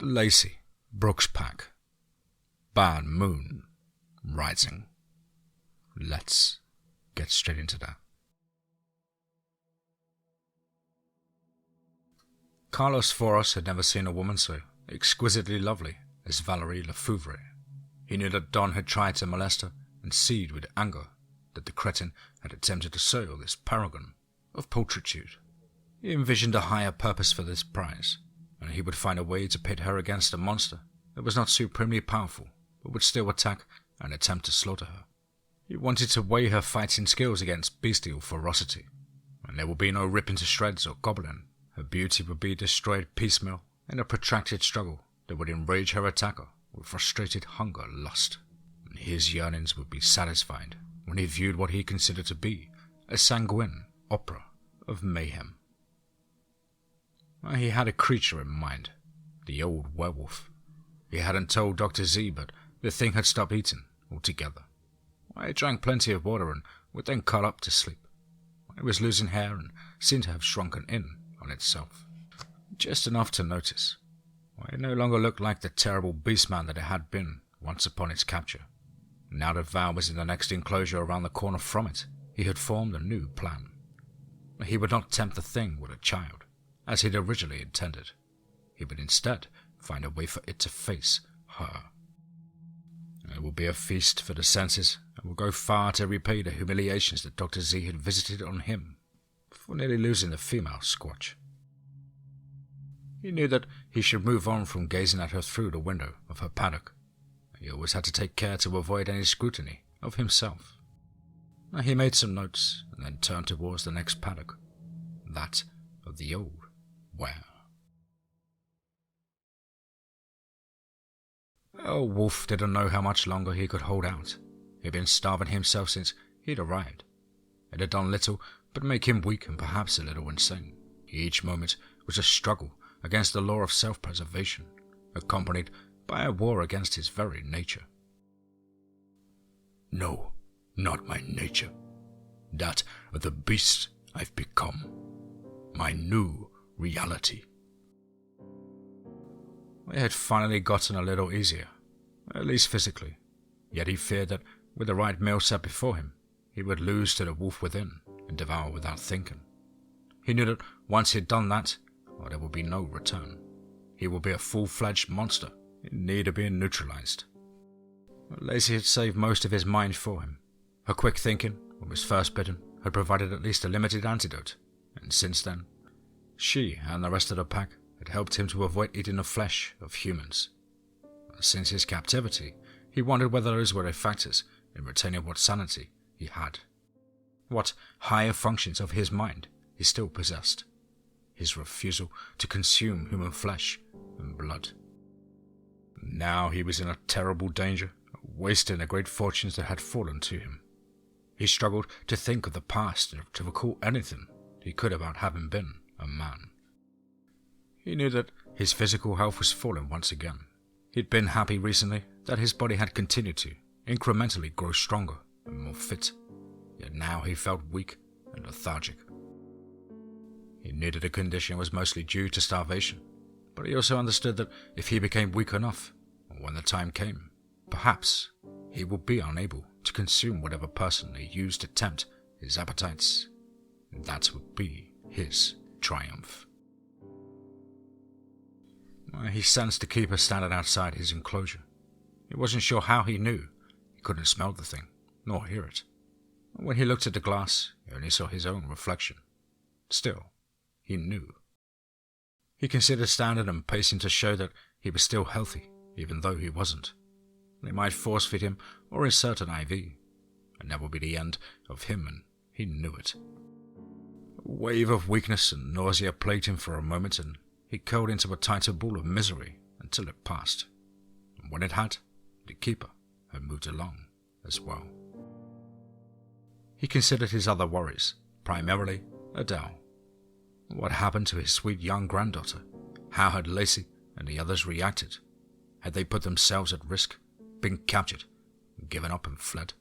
Lacy, Brooks Pack, Bad Moon, Rising. Let's get straight into that. Carlos Foros had never seen a woman so exquisitely lovely as Valerie LeFuvre. He knew that Don had tried to molest her and seethed with anger that the cretin had attempted to soil this paragon of pulchritude. He envisioned a higher purpose for this prize, and he would find a way to pit her against a monster that was not supremely powerful but would still attack and attempt to slaughter her. He wanted to weigh her fighting skills against bestial ferocity, and there would be no ripping to shreds or gobbling. Her beauty would be destroyed piecemeal in a protracted struggle that would enrage her attacker with frustrated hunger lust, and his yearnings would be satisfied when he viewed what he considered to be a sanguine opera of mayhem. He had a creature in mind, the old werewolf. He hadn't told Dr. Z, but the thing had stopped eating altogether. It drank plenty of water and would then curl up to sleep. It was losing hair and seemed to have shrunken in on itself, just enough to notice. It no longer looked like the terrible beastman that it had been once upon its capture. Now that Val was in the next enclosure around the corner from it, he had formed a new plan. He would not tempt the thing with a child, as he'd originally intended. He would instead find a way for it to face her. It would be a feast for the senses, and would go far to repay the humiliations that Dr. Z had visited on him for nearly losing the female squatch. He knew that he should move on from gazing at her through the window of her paddock. He always had to take care to avoid any scrutiny of himself. He made some notes and then turned towards the next paddock, that of the old were. Wolf didn't know how much longer he could hold out. He'd been starving himself since he'd arrived. It had done little but make him weak and perhaps a little insane. Each moment was a struggle against the law of self-preservation, accompanied by a war against his very nature. No, not my nature. That of the beast I've become. My new reality. It had finally gotten a little easier, at least physically, yet he feared that with the right meal set before him, he would lose to the wolf within and devour without thinking. He knew that once he'd done that, there would be no return. He would be a full-fledged monster in need of being neutralized. Lacy had saved most of his mind for him. Her quick thinking, when he was first bitten, had provided at least a limited antidote, and since then, she and the rest of the pack had helped him to avoid eating the flesh of humans. Since his captivity, he wondered whether those were the factors in retaining what sanity he had. What higher functions of his mind he still possessed. His refusal to consume human flesh and blood. Now he was in a terrible danger of wasting the great fortunes that had fallen to him. He struggled to think of the past and to recall anything he could about having been a man. He knew that his physical health was falling once again. He'd been happy recently that his body had continued to incrementally grow stronger and more fit, yet now he felt weak and lethargic. He knew that the condition was mostly due to starvation, but he also understood that if he became weak enough, when the time came, perhaps he would be unable to consume whatever person he used to tempt his appetites, and that would be his triumph. He sensed the keeper standing outside his enclosure. He wasn't sure how he knew. He couldn't smell the thing, nor hear it. When he looked at the glass, he only saw his own reflection. Still, he knew. He considered standing and pacing to show that he was still healthy, even though he wasn't. They might force-feed him or insert an IV, and that would be the end of him, and he knew it. A wave of weakness and nausea plagued him for a moment, and he curled into a tighter ball of misery until it passed. And when it had, the keeper had moved along as well. He considered his other worries, primarily Adele. What happened to his sweet young granddaughter? How had Lacy and the others reacted? Had they put themselves at risk, been captured, given up and fled?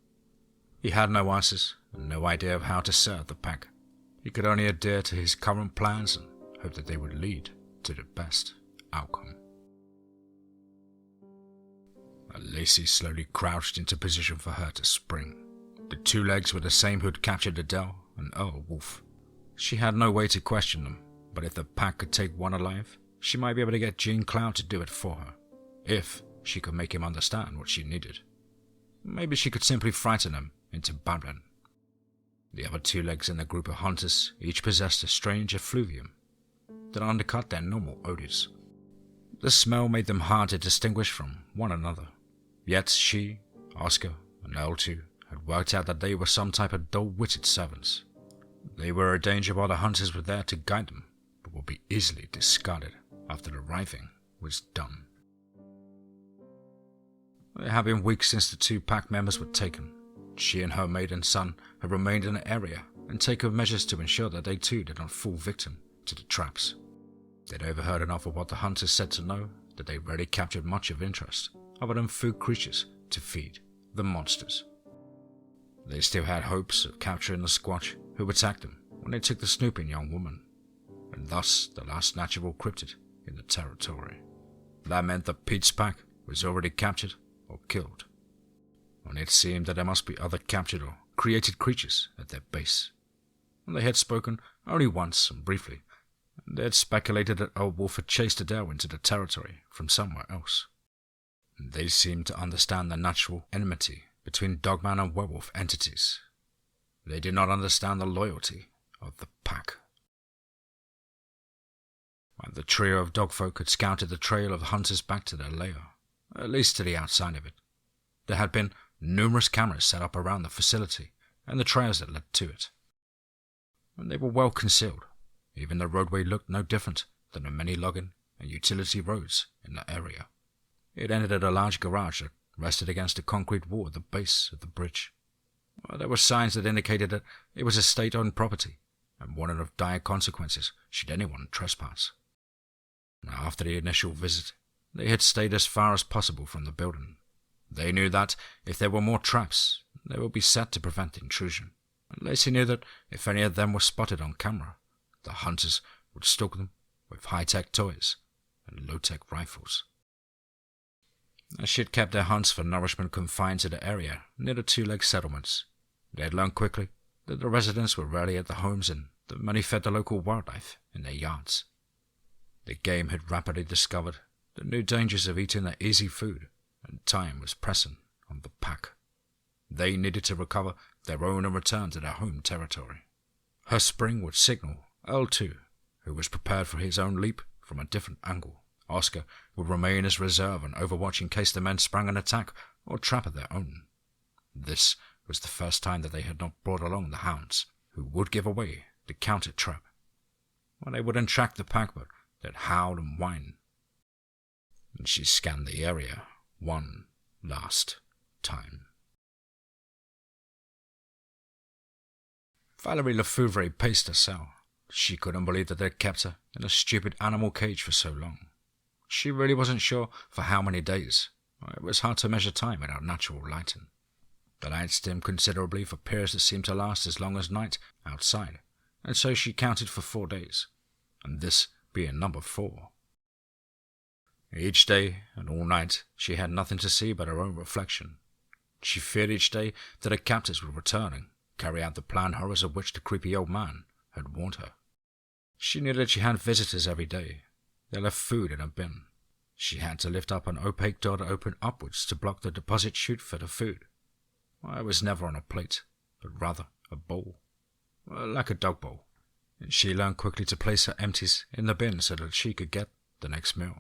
He had no answers and no idea of how to serve the pack. He could only adhere to his current plans and hope that they would lead to the best outcome. Lacy slowly crouched into position for her to spring. The two legs were the same who had captured Adele and Earl Wolf. She had no way to question them, but if the pack could take one alive, she might be able to get Jean Cloud to do it for her, if she could make him understand what she needed. Maybe she could simply frighten him into babbling. The other two legs in the group of hunters each possessed a strange effluvium that undercut their normal odors. The smell made them hard to distinguish from one another. Yet she, Oscar, and L2 had worked out that they were some type of dull-witted servants. They were a danger while the hunters were there to guide them, but would be easily discarded after the arriving was done. It had been weeks since the two pack members were taken. She and her maiden son had remained in the area and taken measures to ensure that they too did not fall victim to the traps. They'd overheard enough of what the hunters said to know that they rarely captured much of interest other than food creatures to feed the monsters. They still had hopes of capturing the squatch who attacked them when they took the snooping young woman, and thus the last natural cryptid in the territory. That meant that Pete's pack was already captured or killed, and it seemed that there must be other captured or created creatures at their base. And they had spoken only once and briefly. They had speculated that Old Wolf had chased Adele into the territory from somewhere else. They seemed to understand the natural enmity between Dogman and werewolf entities. They did not understand the loyalty of the pack. While the trio of dogfolk had scouted the trail of the hunters back to their lair, at least to the outside of it, there had been numerous cameras set up around the facility and the trails that led to it. And they were well concealed. Even the roadway looked no different than the many logging and utility roads in the area. It ended at a large garage that rested against the concrete wall at the base of the bridge. There were signs that indicated that it was a state-owned property and warned of dire consequences should anyone trespass. Now, after the initial visit, they had stayed as far as possible from the building. They knew that if there were more traps, they would be set to prevent intrusion. And Lacy knew that if any of them were spotted on camera, the hunters would stalk them with high-tech toys and low-tech rifles. As she had kept their hunts for nourishment confined to the area near the two-leg settlements, they had learned quickly that the residents were rarely at the homes and that many fed the local wildlife in their yards. The game had rapidly discovered the new dangers of eating their easy food, and time was pressing on the pack. They needed to recover their own and return to their home territory. Her spring would signal L2, who was prepared for his own leap from a different angle. Oscar would remain as reserve and overwatch in case the men sprang an attack or trap of their own. This was the first time that they had not brought along the hounds, who would give away the counter trap. Well, they wouldn't track the pack, but they'd howl and whine. And she scanned the area one last time. Valerie LeFuvre paced her cell. She couldn't believe that they'd kept her in a stupid animal cage for so long. She really wasn't sure for how many days. It was hard to measure time without natural lighting. The lights dimmed considerably for periods that seemed to last as long as night outside, and so she counted for 4 days, and this being number 4. Each day and all night she had nothing to see but her own reflection. She feared each day that her captors would return and carry out the planned horrors of which the creepy old man had warned her. She knew that she had visitors every day. They left food in a bin. She had to lift up an opaque door to open upwards to block the deposit chute for the food. It was never on a plate, but rather a bowl, like a dog bowl. And she learned quickly to place her empties in the bin so that she could get the next meal.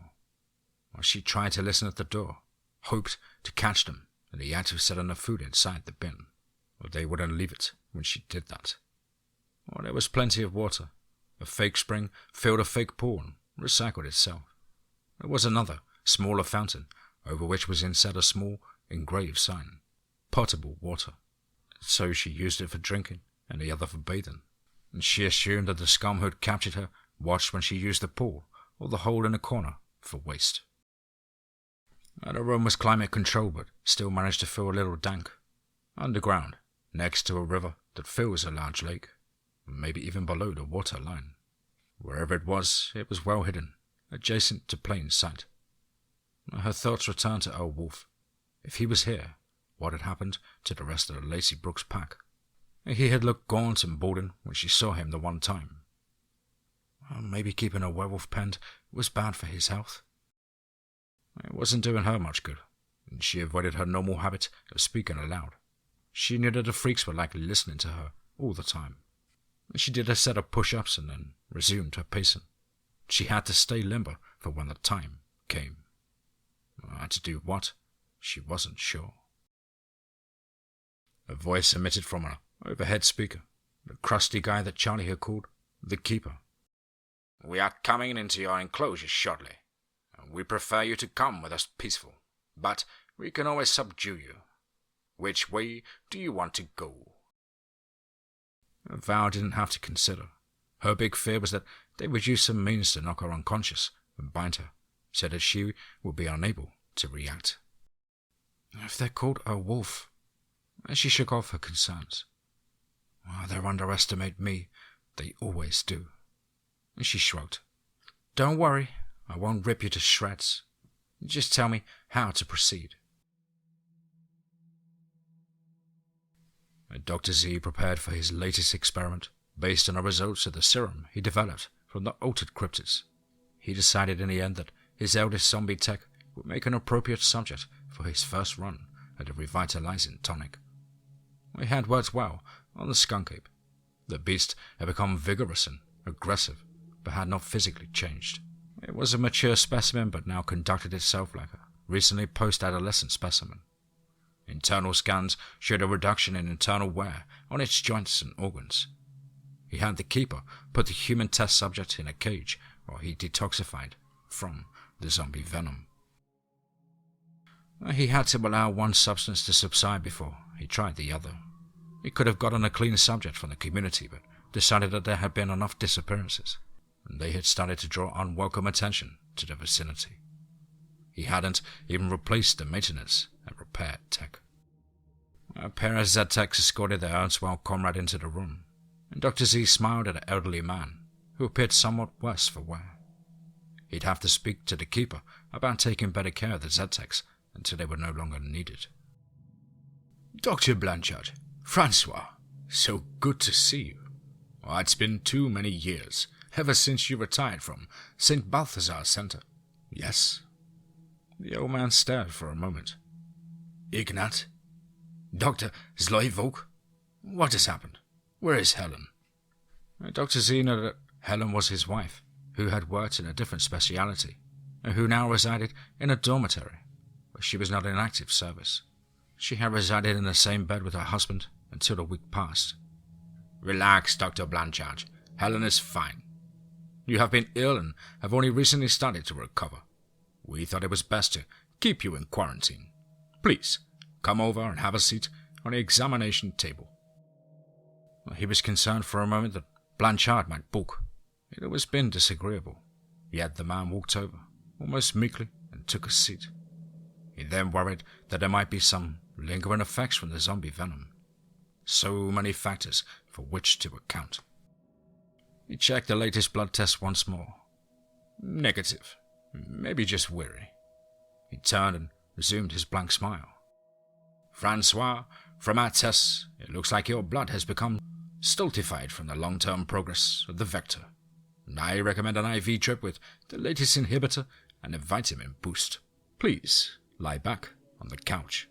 She tried to listen at the door, hoped to catch them in the act of setting the food inside the bin, but they wouldn't leave it when she did that. There was plenty of water. A fake spring filled a fake pool and recycled itself. There was another, smaller fountain, over which was inset a small, engraved sign, potable water. So she used it for drinking and the other for bathing, and she assumed that the scum who had captured her watched when she used the pool or the hole in the corner for waste. The room was climate controlled, but still managed to feel a little dank. Underground, next to a river that fills a large lake, maybe even below the water line. Wherever it was well hidden, adjacent to plain sight. Her thoughts returned to Old Wolf. if he was here, what had happened to the rest of the Lacy Brooks pack? He had looked gaunt and balding when she saw him the one time. Maybe keeping a werewolf penned was bad for his health. It wasn't doing her much good, and she avoided her normal habit of speaking aloud. She knew that the freaks were likely listening to her all the time. She did a set of push-ups and then resumed her pacing. She had to stay limber for when the time came. To do what? She wasn't sure. A voice emitted from an overhead speaker, the crusty guy that Charlie had called the Keeper. "We are coming into your enclosure shortly. We prefer you to come with us peaceful, but we can always subdue you. Which way do you want to go?" Val didn't have to consider. Her big fear was that they would use some means to knock her unconscious and bind her, so that she would be unable to react. If they called her a wolf, she shook off her concerns. They'll underestimate me. They always do. She shrugged. "Don't worry, I won't rip you to shreds. Just tell me how to proceed." Dr. Z prepared for his latest experiment based on the results of the serum he developed from the altered cryptids. He decided in the end that his eldest zombie tech would make an appropriate subject for his first run at the revitalizing tonic. It had worked well on the skunk ape. The beast had become vigorous and aggressive, but had not physically changed. It was a mature specimen, but now conducted itself like a recently post-adolescent specimen. Internal scans showed a reduction in internal wear on its joints and organs. He had the Keeper put the human test subject in a cage while he detoxified from the zombie venom. He had to allow one substance to subside before he tried the other. He could have gotten a clean subject from the community, but decided that there had been enough disappearances, and they had started to draw unwelcome attention to the vicinity. He hadn't even replaced the maintenance and repair tech. A pair of Z-Techs escorted their erstwhile comrade into the room, and Dr. Z smiled at an elderly man who appeared somewhat worse for wear. He'd have to speak to the Keeper about taking better care of the Z-Techs until they were no longer needed. "Dr. Blanchard, Francois, so good to see you. It's been too many years, ever since you retired from St. Balthazar Center. Yes?" The old man stared for a moment. "Ignat? Dr. Zloivok? What has happened? Where is Helen?" Dr. Z knew that Helen was his wife, who had worked in a different speciality, and who now resided in a dormitory, but she was not in active service. She had resided in the same bed with her husband until the week passed. "Relax, Dr. Blanchard. Helen is fine. You have been ill and have only recently started to recover. We thought it was best to keep you in quarantine. Please, come over and have a seat on the examination table." He was concerned for a moment that Blanchard might balk. It had always been disagreeable. Yet the man walked over, almost meekly, and took a seat. He then worried that there might be some lingering effects from the zombie venom. So many factors for which to account. He checked the latest blood test once more. Negative. Maybe just weary. He turned and resumed his blank smile. "Francois, from our tests, it looks like your blood has become stultified from the long-term progress of the vector. I recommend an IV drip with the latest inhibitor and a vitamin boost. Please lie back on the couch."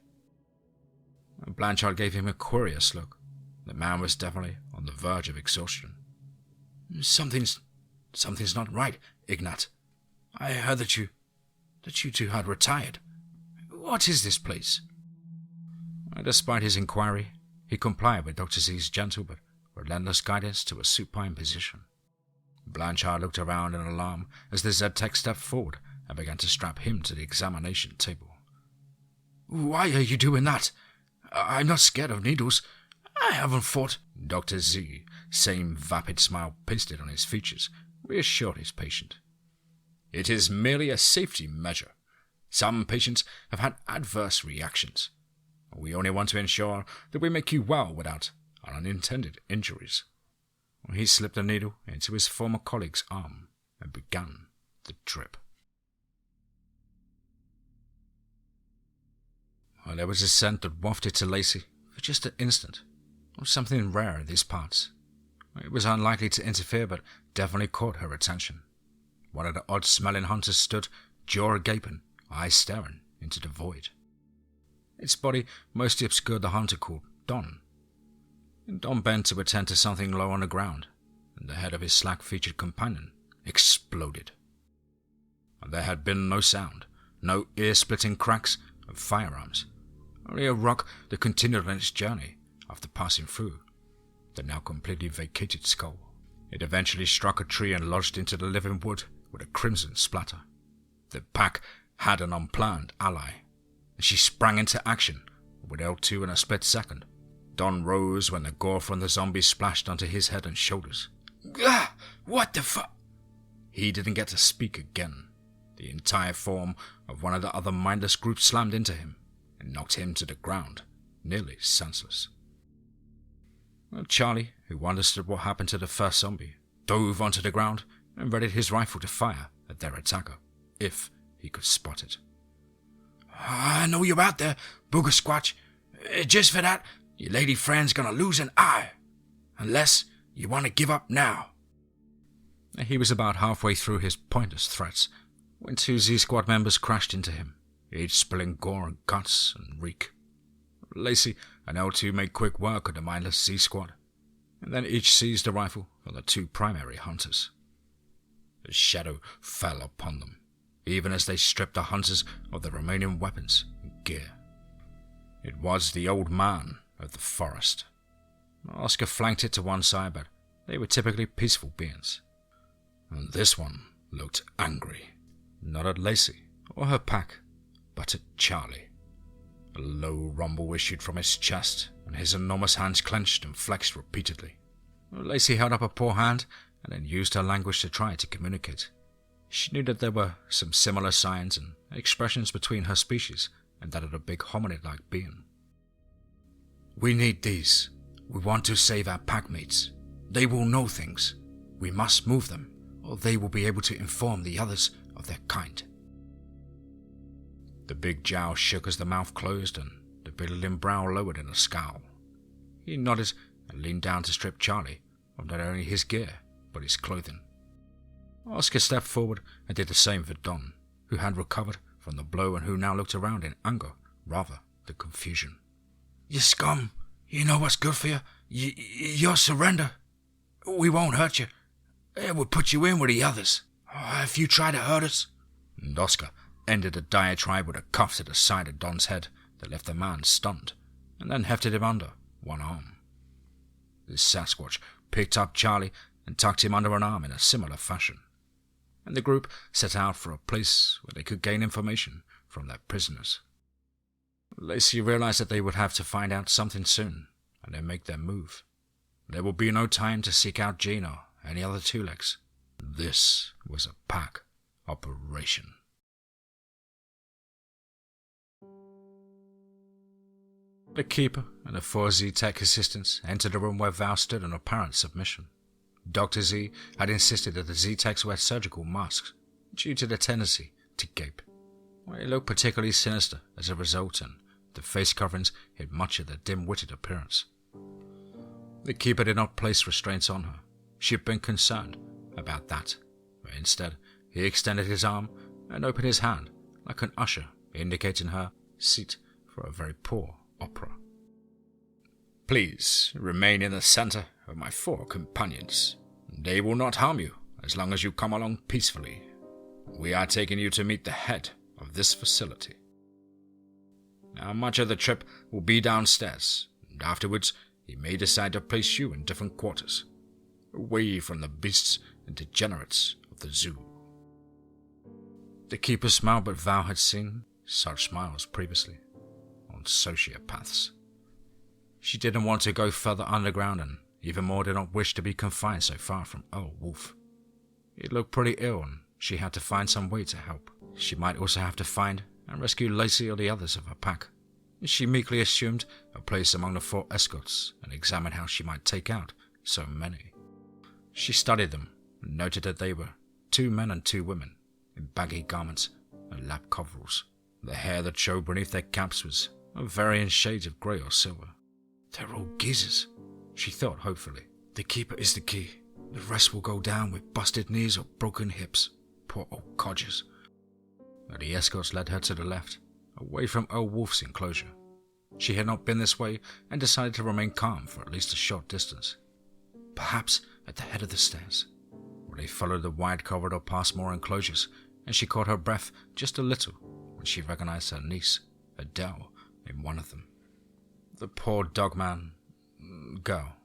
Blanchard gave him a curious look. The man was definitely on the verge of exhaustion. Something's not right, Ignat. I heard that you two had retired. What is this place?" Despite his inquiry, he complied with Dr. Z's gentle but relentless guidance to a supine position. Blanchard looked around in alarm as the Z-Tech stepped forward and began to strap him to the examination table. "Why are you doing that? I'm not scared of needles. I haven't fought." Dr. Z, same vapid smile pasted on his features, reassured his patient. "It is merely a safety measure. Some patients have had adverse reactions. We only want to ensure that we make you well without unintended injuries." He slipped a needle into his former colleague's arm and began the drip. Well, there was a scent that wafted to Lacy for just an instant, of something rare in these parts. It was unlikely to interfere, but definitely caught her attention. One of the odd-smelling hunters stood, jaw gaping, eyes staring into the void. Its body mostly obscured the hunter called Don. Don bent to attend to something low on the ground, and the head of his slack-featured companion exploded. There had been no sound, no ear-splitting cracks of firearms, only a rock that continued on its journey after passing through the now completely vacated skull. It eventually struck a tree and lodged into the living wood with a crimson splatter. The pack had an unplanned ally, and she sprang into action with L2 in a split second. Don rose when the gore from the zombie splashed onto his head and shoulders. Gah! What the fu— He didn't get to speak again. The entire form of one of the other mindless groups slammed into him and knocked him to the ground, nearly senseless. Well, Charlie, who understood what happened to the first zombie, dove onto the ground and readied his rifle to fire at their attacker, if he could spot it. I know you're out there, Booger Squatch. Just for that, your lady friend's gonna lose an eye. Unless you want to give up now. He was about halfway through his pointless threats when 2 Z-Squad members crashed into him, each spilling gore and guts and reek. Lacy and L2 made quick work of the mindless Z-Squad, and then each seized a rifle from the 2 primary hunters. The shadow fell upon them, even as they stripped the hunters of their remaining weapons and gear. It was the old man of the forest. Oscar flanked it to one side, but they were typically peaceful beings. And this one looked angry, not at Lacy or her pack, but at Charlie. A low rumble issued from his chest, and his enormous hands clenched and flexed repeatedly. Lacy held up a poor hand and then used her language to try to communicate. She knew that there were some similar signs and expressions between her species and that of the big hominid-like being. We need these. We want to save our packmates. They will know things. We must move them, or they will be able to inform the others of their kind. The big jowl shook as the mouth closed and the billowing brow lowered in a scowl. He nodded and leaned down to strip Charlie of not only his gear, but his clothing. Oscar stepped forward and did the same for Don, who had recovered from the blow and who now looked around in anger rather than confusion. You scum! You know what's good for you? Your surrender. We won't hurt you. It would put you in with the others. If you try to hurt us... And Oscar ended the diatribe with a cuff to the side of Don's head that left the man stunned, and then hefted him under one arm. The Sasquatch picked up Charlie and tucked him under an arm in a similar fashion, and the group set out for a place where they could gain information from their prisoners. Lacy realized that they would have to find out something soon, and then make their move. There would be no time to seek out Gene or any other two-legs. This was a pack operation. The Keeper and the 4 Z-Tech assistants entered the room where Val stood in apparent submission. Dr. Z had insisted that the Z-Techs wear surgical masks due to their tendency to gape. They looked particularly sinister as a result, and the face coverings hid much of their dim-witted appearance. The Keeper did not place restraints on her. She had been concerned about that, but instead he extended his arm and opened his hand like an usher, indicating her seat for a very poor opera. Please remain in the center of my 4 companions. They will not harm you as long as you come along peacefully. We are taking you to meet the head of this facility. Now, much of the trip will be downstairs, and afterwards he may decide to place you in different quarters, away from the beasts and degenerates of the zoo. The Keeper smiled, but Val had seen such smiles previously on sociopaths. She didn't want to go further underground, and even more did not wish to be confined so far from Earl Wolf. He looked pretty ill, and she had to find some way to help. She might also have to find and rescue Lacy or the others of her pack. She meekly assumed a place among the 4 escorts and examined how she might take out so many. She studied them and noted that they were 2 men and 2 women in baggy garments and lap coveralls. The hair that showed beneath their caps was of varying shades of grey or silver. "They're all geezers," she thought hopefully. "The keeper is the key. The rest will go down with busted knees or broken hips. Poor old codgers." The escorts led her to the left, away from old Wolf's enclosure. She had not been this way and decided to remain calm for at least a short distance. Perhaps at the head of the stairs, where they followed the wide corridor past more enclosures, and she caught her breath just a little when she recognized her niece, Adele, in one of them. The poor Dogman girl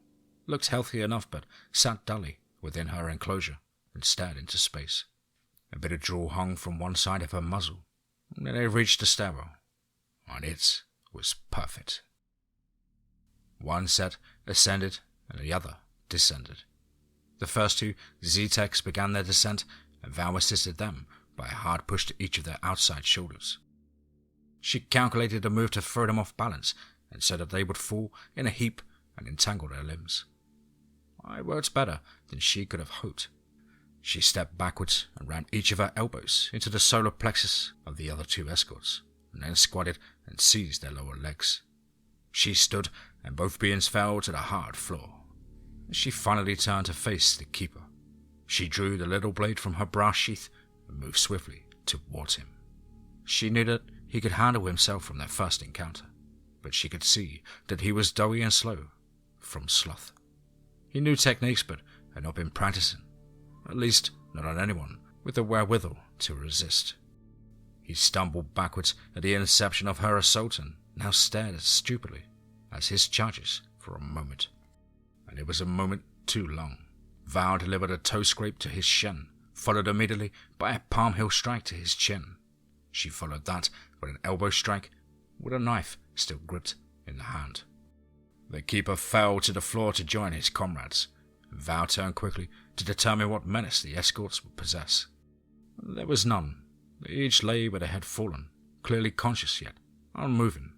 looked healthy enough but sat dully within her enclosure and stared into space. A bit of drool hung from one side of her muzzle, and then they reached the stairwell, and it was perfect. One set ascended and the other descended. The first two Z-Techs began their descent, and Val assisted them by a hard push to each of their outside shoulders. She calculated a move to throw them off balance, and so that they would fall in a heap and entangle their limbs. It worked better than she could have hoped. She stepped backwards and ran each of her elbows into the solar plexus of the other two escorts, and then squatted and seized their lower legs. She stood, and both beings fell to the hard floor. She finally turned to face the keeper. She drew the little blade from her brass sheath and moved swiftly towards him. She knew that he could handle himself from their first encounter, but she could see that he was doughy and slow from sloth. He knew techniques but had not been practicing, at least not on anyone with the wherewithal to resist. He stumbled backwards at the inception of her assault and now stared as stupidly as his charges for a moment. And it was a moment too long. Val delivered a toe scrape to his shin, followed immediately by a palm heel strike to his chin. She followed that with an elbow strike with a knife still gripped in the hand. The keeper fell to the floor to join his comrades. Val turned quickly to determine what menace the escorts would possess. There was none. They each lay with their head fallen, clearly conscious yet unmoving,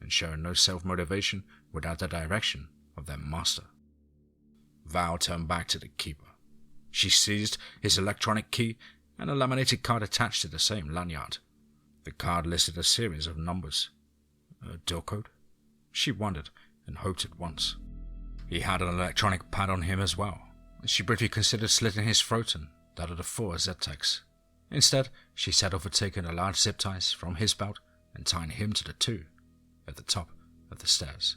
and showing no self-motivation without the direction of their master. Val turned back to the keeper. She seized his electronic key and a laminated card attached to the same lanyard. The card listed a series of numbers. A door code? She wondered and hoped at once. He had an electronic pad on him as well, and she briefly considered slitting his throat and that of the 4 Z-Techs. Instead, she settled for taking a large zip ties from his belt and tying him to the 2 at the top of the stairs,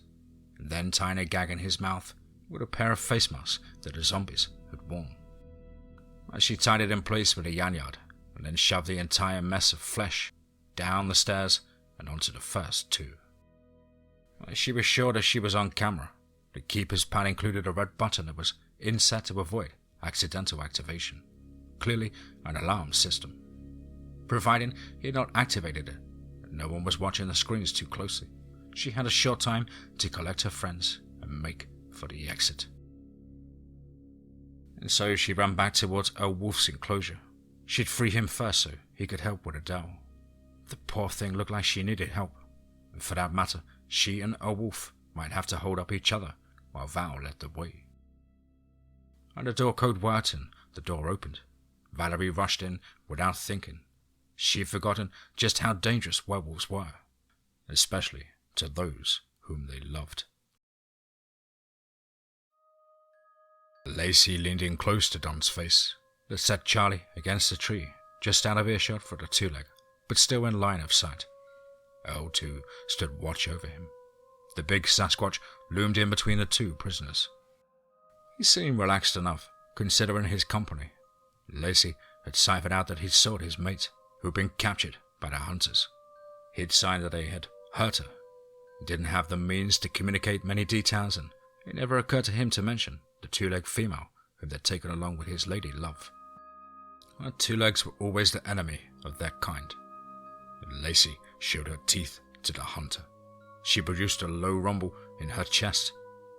and then tying a gag in his mouth with a pair of face masks that the zombies had worn. As she tied it in place with a lanyard, and then shoved the entire mess of flesh down the stairs and onto the first 2. She was sure that she was on camera. The keeper's pad included a red button that was inset to avoid accidental activation, clearly an alarm system. Providing he had not activated it, and no one was watching the screens too closely, she had a short time to collect her friends and make for the exit. And so she ran back towards old Wolf's enclosure. She'd free him first so he could help with Adele. The poor thing looked like she needed help, and for that matter, she and old Wolf might have to hold up each other while Val led the way. And the door code worked and the door opened. Valerie rushed in without thinking. She had forgotten just how dangerous werewolves were, especially to those whom they loved. Lacy leaned in close to Don's face, that set Charlie against a tree, just out of earshot for the 2-leg, but still in line of sight. L2 stood watch over him. The big Sasquatch loomed in between the 2 prisoners. He seemed relaxed enough, considering his company. Lacy had ciphered out that he'd sought his mate, who'd been captured by the hunters. He'd signed that they had hurt her. He didn't have the means to communicate many details, and it never occurred to him to mention the 2-leg female whom they'd taken along with his lady love. Her 2-legs were always the enemy of their kind. And Lacy showed her teeth to the hunter. She produced a low rumble in her chest,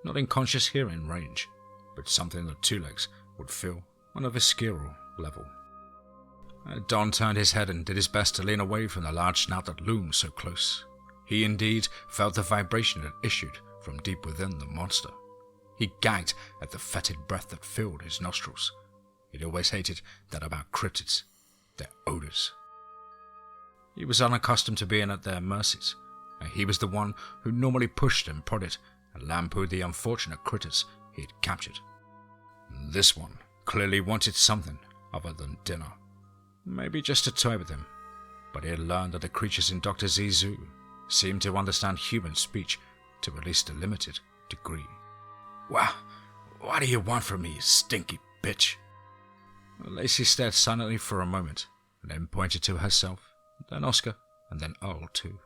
not in conscious hearing range, but something the 2-legs would feel on a visceral level. Don turned his head and did his best to lean away from the large snout that loomed so close. He indeed felt the vibration that issued from deep within the monster. He gagged at the fetid breath that filled his nostrils. He'd always hated that about cryptids, their odors. He was unaccustomed to being at their mercies, and he was the one who normally pushed and prodded and lampooned the unfortunate critters he had captured. This one clearly wanted something other than dinner. Maybe just to toy with him, but he had learned that the creatures in Dr. Z's zoo seemed to understand human speech to at least a limited degree. What do you want from me, you stinky bitch? Lacy stared silently for a moment, and then pointed to herself, then Oscar, and then Earl too.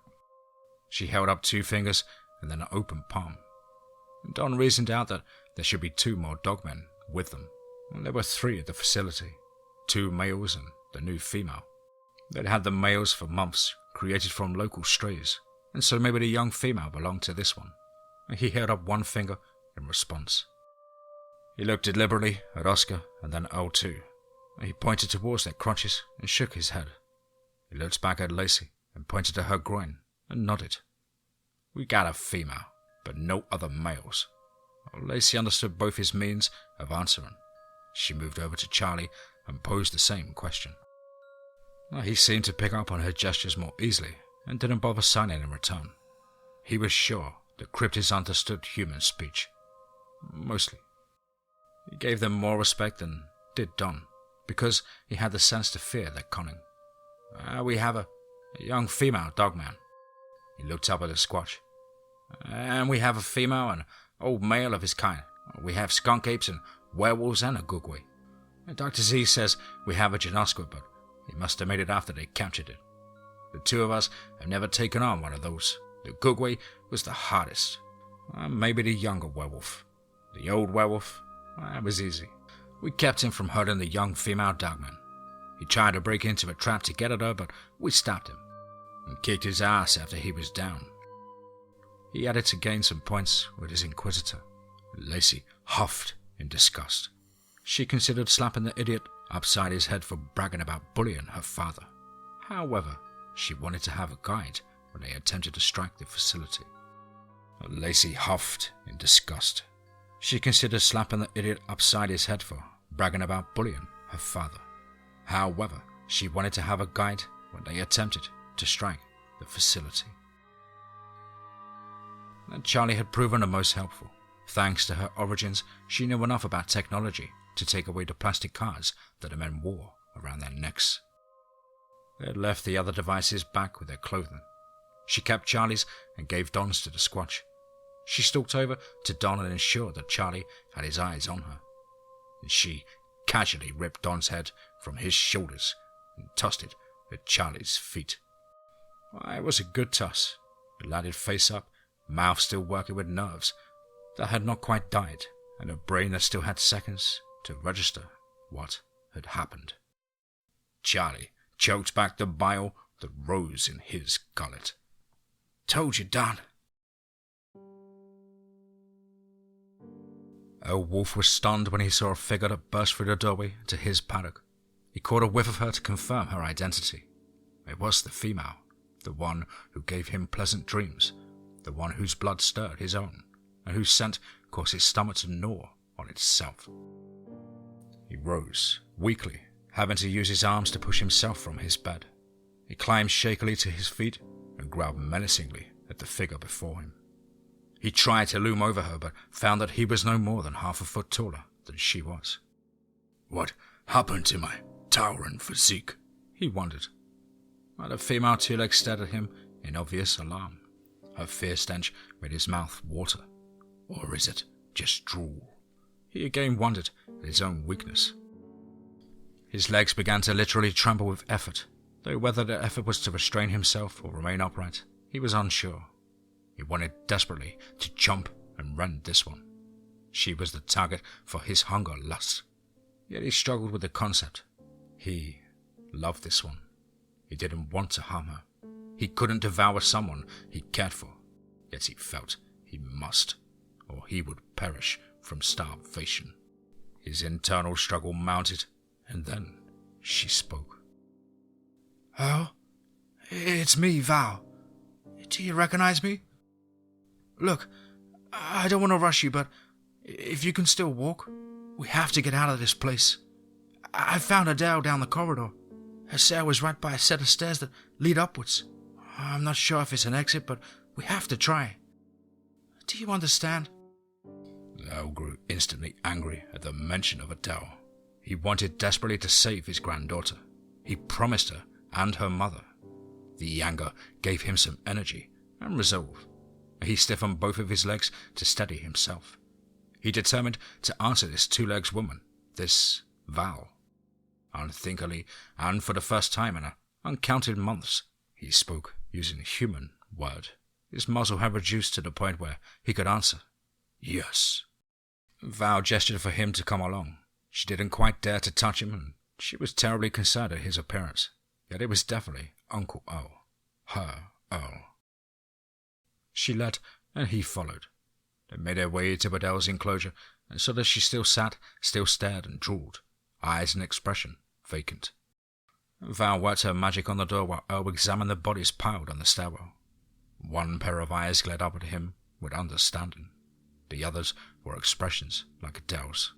She held up 2 fingers and then an open palm. Don reasoned out that there should be 2 more dogmen with them. There were 3 at the facility, 2 males and the new female. They'd had the males for months, created from local strays, and so maybe the young female belonged to this one. He held up 1 finger in response. He looked deliberately at Oscar and then Earl too. He pointed towards their crotches and shook his head. He looked back at Lacy and pointed to her groin and nodded. We got a female, but no other males. Lacy understood both his means of answering. She moved over to Charlie and posed the same question. He seemed to pick up on her gestures more easily and didn't bother signing in return. He was sure that cryptids understood human speech. Mostly. He gave them more respect than did Don, because he had the sense to fear their cunning. We have a young female dogman. He looked up at the squatch. And we have a female and old male of his kind. We have skunk apes and werewolves and a gugwe. Dr. Z says we have a Janusqua, but he must have made it after they captured it. The 2 of us have never taken on one of those. The gugwe was the hardest. Maybe the younger werewolf. The old werewolf, that was easy. We kept him from hurting the young female dogman. He tried to break into a trap to get at her, but we stopped him and kicked his ass after he was down. He added to gain some points with his inquisitor. Lacy huffed in disgust. She considered slapping the idiot upside his head for bragging about bullying her father. However, she wanted to have a guide when they attempted to strike the facility. Lacy huffed in disgust. She considered slapping the idiot upside his head for bragging about bullying her father. However, she wanted to have a guide when they attempted to strike the facility. Charlie had proven the most helpful. Thanks to her origins, she knew enough about technology to take away the plastic cards that the men wore around their necks. They had left the other devices back with their clothing. She kept Charlie's and gave Don's to the squatch. She stalked over to Don and ensured that Charlie had his eyes on her. And she casually ripped Don's head from his shoulders and tossed it at Charlie's feet. It was a good toss. The lad had face up, mouth still working with nerves that had not quite died, and a brain that still had seconds to register what had happened. Charlie choked back the bile that rose in his gullet. Told you, Don. Old Wolf was stunned when he saw a figure that burst through the doorway to his paddock. He caught a whiff of her to confirm her identity. It was the female, the one who gave him pleasant dreams, the one whose blood stirred his own, and whose scent caused his stomach to gnaw on itself. He rose, weakly, having to use his arms to push himself from his bed. He climbed shakily to his feet and growled menacingly at the figure before him. He tried to loom over her, but found that he was no more than half a foot taller than she was. What happened to my towering physique? He wondered. The female two-legs stared at him in obvious alarm. Her fear stench made his mouth water. Or is it just drool? He again wondered at his own weakness. His legs began to literally tremble with effort, though whether the effort was to restrain himself or remain upright, he was unsure. He wanted desperately to jump and rend this one. She was the target for his hunger lust. Yet he struggled with the concept. He loved this one. He didn't want to harm her. He couldn't devour someone he cared for. Yet he felt he must, or he would perish from starvation. His internal struggle mounted, and then she spoke. Oh, it's me, Val. Do you recognize me? Look, I don't want to rush you, but if you can still walk, we have to get out of this place. I found Adele down the corridor. Her cell was right by a set of stairs that lead upwards. I'm not sure if it's an exit, but We have to try. Do you understand? Val grew instantly angry at the mention of Adele. He wanted desperately to save his granddaughter. He promised her and her mother. The anger gave him some energy and resolve. He stiffened both of his legs to steady himself. He determined to answer this two-legged woman, this Val. Unthinkingly, and for the first time in uncounted months, he spoke using a human word. His muzzle had reduced to the point where he could answer, yes. Val gestured for him to come along. She didn't quite dare to touch him, and she was terribly concerned at his appearance. Yet it was definitely Uncle Earl, her Earl. She led, and he followed. They made their way to Adele's enclosure, and saw that she still sat, still stared and drooled, eyes and expression vacant. Val worked her magic on the door while Earl examined the bodies piled on the stairwell. One pair of eyes glared up at him with understanding. The others were expressions like Adele's.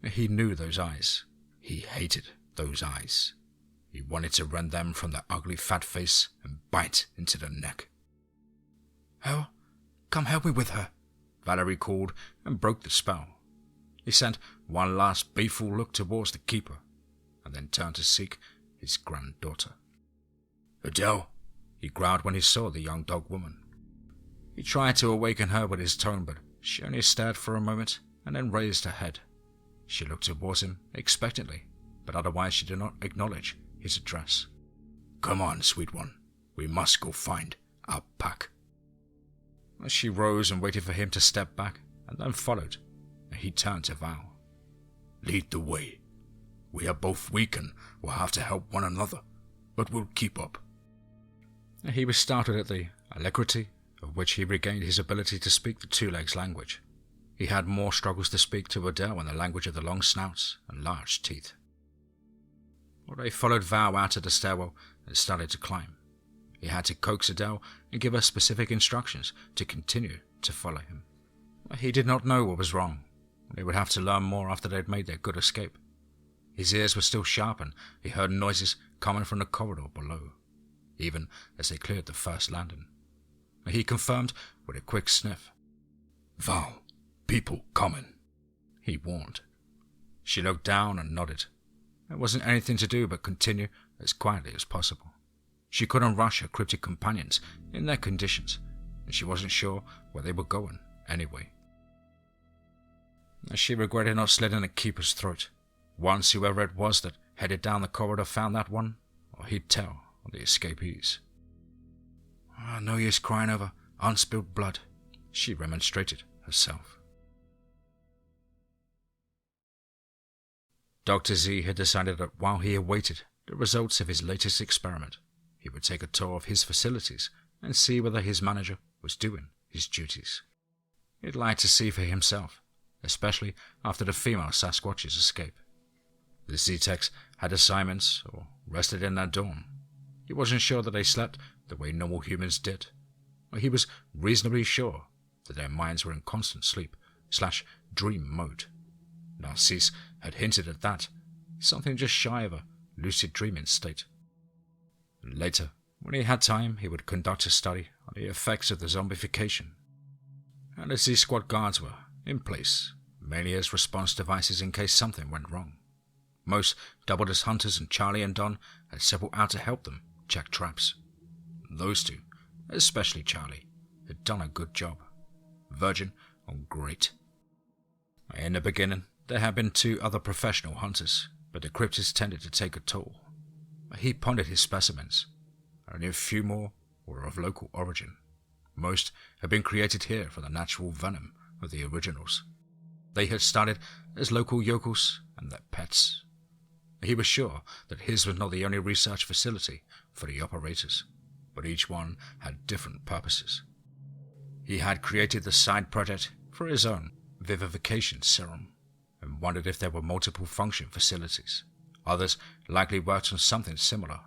He knew those eyes. He hated those eyes. He wanted to rend them from the ugly fat face and bite into the neck. Earl, come help me with her, Valerie called and broke the spell. He sent one last baleful look towards the keeper, and then turned to seek his granddaughter. Adele, he growled when he saw the young dog woman. He tried to awaken her with his tone, but she only stared for a moment and then raised her head. She looked towards him expectantly, but otherwise she did not acknowledge his address. Come on, sweet one. We must go find our pack. She rose and waited for him to step back, and then followed. He turned to Val. Lead the way. We are both weak and will have to help one another, but we'll keep up. He was startled at the alacrity of which he regained his ability to speak the two-legs language. He had more struggles to speak to Adele in the language of the long snouts and large teeth. They followed Val out of the stairwell and started to climb. He had to coax Adele and give her specific instructions to continue to follow him. He did not know what was wrong. They would have to learn more after they had made their good escape. His ears were still sharp and he heard noises coming from the corridor below, even as they cleared the first landing. He confirmed with a quick sniff. Val, people coming, he warned. She looked down and nodded. There wasn't anything to do but continue as quietly as possible. She couldn't rush her cryptid companions in their conditions, and she wasn't sure where they were going anyway. She regretted not slitting the keeper's throat. Once whoever it was that headed down the corridor found that one, or he'd tell on the escapees. No use crying over unspilled blood, she remonstrated herself. Dr. Z had decided that while he awaited the results of his latest experiment, he would take a tour of his facilities and see whether his manager was doing his duties. He'd like to see for himself, especially after the female Sasquatch's escape. The Z-Techs had assignments or rested in their dorm. He wasn't sure that they slept the way normal humans did. He was reasonably sure that their minds were in constant sleep/dream mode. Narcisse had hinted at that, something just shy of a lucid dreaming state. Later, when he had time, he would conduct a study on the effects of the zombification. And the Z-Squad guards were in place, mainly as response devices in case something went wrong. Most doubled as hunters, and Charlie and Don had several out to help them check traps. Those two, especially Charlie, had done a good job. Virgin on great. In the beginning, there had been 2 other professional hunters, but the cryptids tended to take a toll. He pondered his specimens. Only a few more were of local origin. Most had been created here from the natural venom of the originals. They had started as local yokels and their pets. He was sure that his was not the only research facility for the operators, but each one had different purposes. He had created the side project for his own vivification serum, and wondered if there were multiple function facilities. Others likely worked on something similar,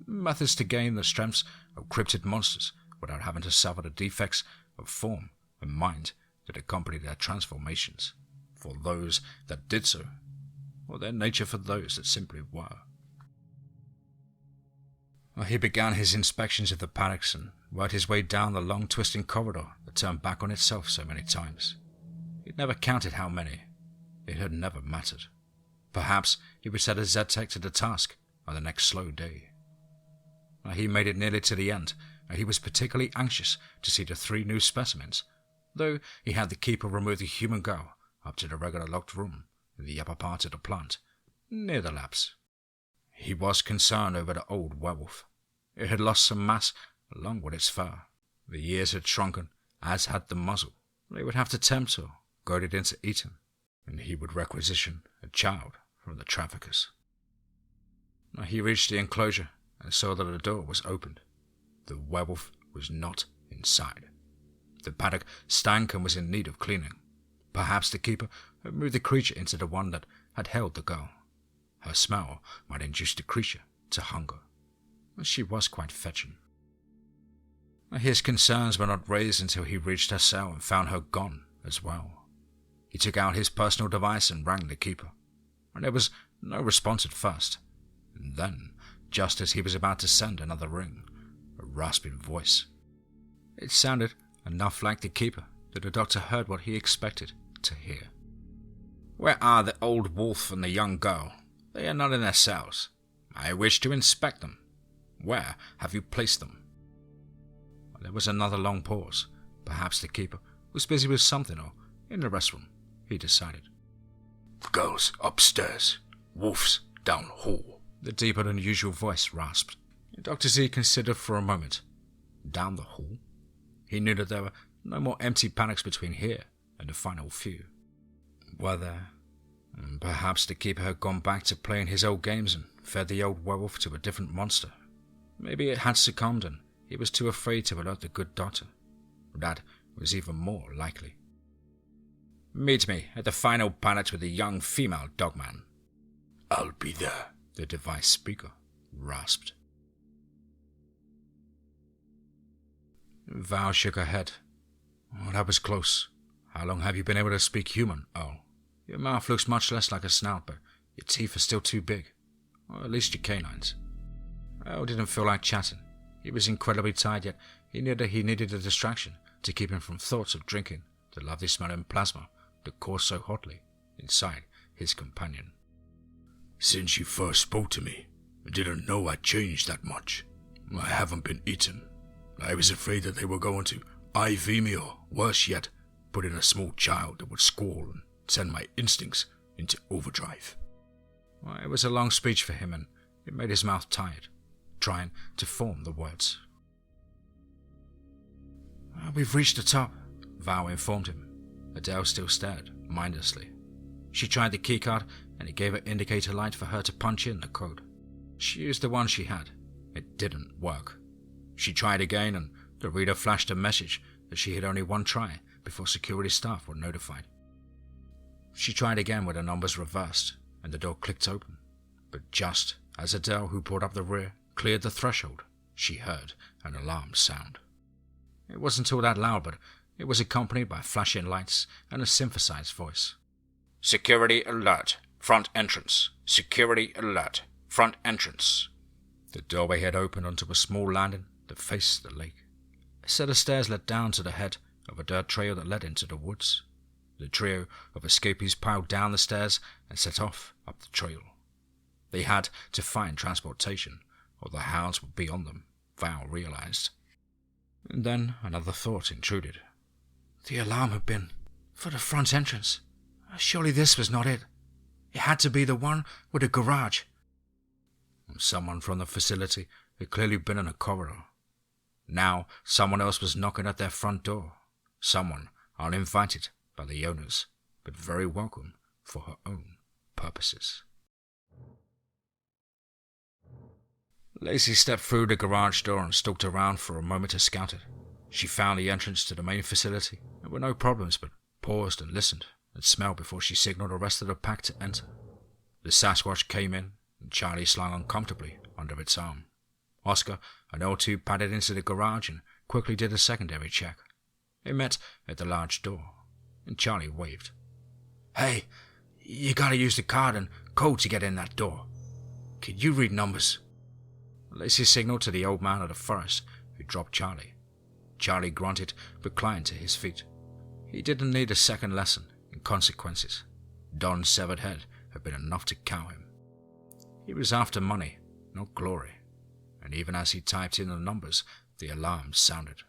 methods to gain the strengths of cryptid monsters without having to suffer the defects of form and mind that accompany their transformations, for those that did so, or their nature for those that simply were. He began his inspections of the paddocks and worked his way down the long twisting corridor that turned back on itself so many times. He'd never counted how many. It had never mattered. Perhaps he would set a Z-Tech to the task on the next slow day. He made it nearly to the end, and he was particularly anxious to see the 3 new specimens, though he had the keeper remove the human girl up to the regular locked room in the upper part of the plant, near the labs. He was concerned over the old werewolf. It had lost some mass along with its fur. The ears had shrunken, as had the muzzle. They would have to tempt or goad it into eating, and he would requisition a child from the traffickers. He reached the enclosure and saw that the door was opened. The werewolf was not inside. The paddock stank and was in need of cleaning. Perhaps the keeper had moved the creature into the one that had held the girl. Her smell might induce the creature to hunger. She was quite fetching. His concerns were not raised until he reached her cell and found her gone as well. He took out his personal device and rang the keeper, and there was no response at first. And then, just as he was about to send another ring, a rasping voice. It sounded enough like the keeper that the doctor heard what he expected to hear. "Where are the old wolf and the young girl? They are not in their cells. I wish to inspect them. Where have you placed them?" There was another long pause. Perhaps the keeper was busy with something or in the restroom, he decided. "Girls upstairs. Wolves down hall," the deeper than usual voice rasped. Dr. Z considered for a moment. Down the hall? He knew that there were no more empty paddocks between here and the final few. Were there? Perhaps the keeper had gone back to playing his old games and fed the old werewolf to a different monster. Maybe it had succumbed and he was too afraid to alert the good doctor. That was even more likely. "Meet me at the final paddock with the young female Dogman." "I'll be there," the device speaker rasped. Val shook her head. "Oh, that was close. How long have you been able to speak human, Earl? Your mouth looks much less like a snout, but your teeth are still too big. Or at least your canines." Earl didn't feel like chatting. He was incredibly tired, yet he knew that he needed a distraction to keep him from thoughts of drinking the lovely smelling plasma that coursed so hotly inside his companion. "Since you first spoke to me, I didn't know I'd changed that much. I haven't been eaten. I was afraid that they were going to IV me or, worse yet, put in a small child that would squall and send my instincts into overdrive." Well, it was a long speech for him, and it made his mouth tired, trying to form the words. "We've reached the top," Val informed him. Adele still stared, mindlessly. She tried the keycard, and it gave an indicator light for her to punch in the code. She used the one she had. It didn't work. She tried again, and the reader flashed a message that she had only one try before security staff were notified. She tried again with the numbers reversed, and the door clicked open. But just as Adele, who brought up the rear, cleared the threshold, she heard an alarm sound. It wasn't all that loud, but it was accompanied by flashing lights and a synthesized voice. "Security alert. Front entrance. Security alert. Front entrance." The doorway had opened onto a small landing that faced the lake. A set of stairs led down to the head of a dirt trail that led into the woods. The trio of escapees piled down the stairs and set off up the trail. They had to find transportation, or the hounds would be on them, Val realized. And then another thought intruded. The alarm had been for the front entrance. Surely this was not it. It had to be the one with the garage. Someone from the facility had clearly been in a corridor. Now someone else was knocking at their front door. Someone uninvited by the owners, but very welcome for her own purposes. Lacy stepped through the garage door and stalked around for a moment to scout it. She found the entrance to the main facility. There were no problems, but paused and listened and smelled before she signaled the rest of the pack to enter. The Sasquatch came in, and Charlie slung uncomfortably under its arm. Oscar and all two padded into the garage and quickly did a secondary check. They met at the large door, and Charlie waved. "Hey, you gotta use the card and code to get in that door. Can you read numbers?" Lacy signaled to the old man of the forest, who dropped Charlie Charlie grunted but climbed to his feet. He didn't need a second lesson in consequences. Don's severed head had been enough to cow him. He was after money, not glory, and even as he typed in the numbers, the alarm sounded.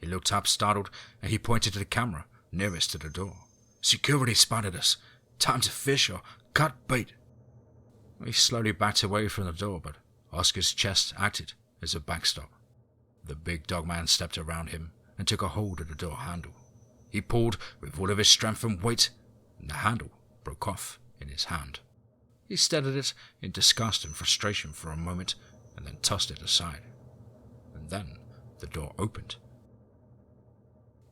He looked up startled, and he pointed to the camera nearest to the door. "Security spotted us. Time to fish or cut bait." He slowly backed away from the door, but Oscar's chest acted as a backstop. The big Dogman stepped around him and took a hold of the door handle. He pulled with all of his strength and weight, and the handle broke off in his hand. He stared at it in disgust and frustration for a moment, and then tossed it aside. And then the door opened.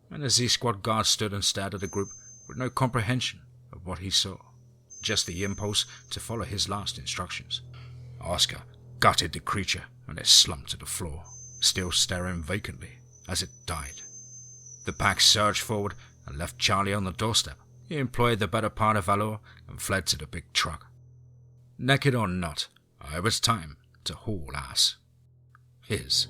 And the Z-Squad guard stood and stared at the group with no comprehension of what he saw, just the impulse to follow his last instructions. Oscar gutted the creature and it slumped to the floor, still staring vacantly as it died. The pack surged forward and left Charlie on the doorstep. He employed the better part of valor and fled to the big truck. Naked or not, it was time to haul ass. His.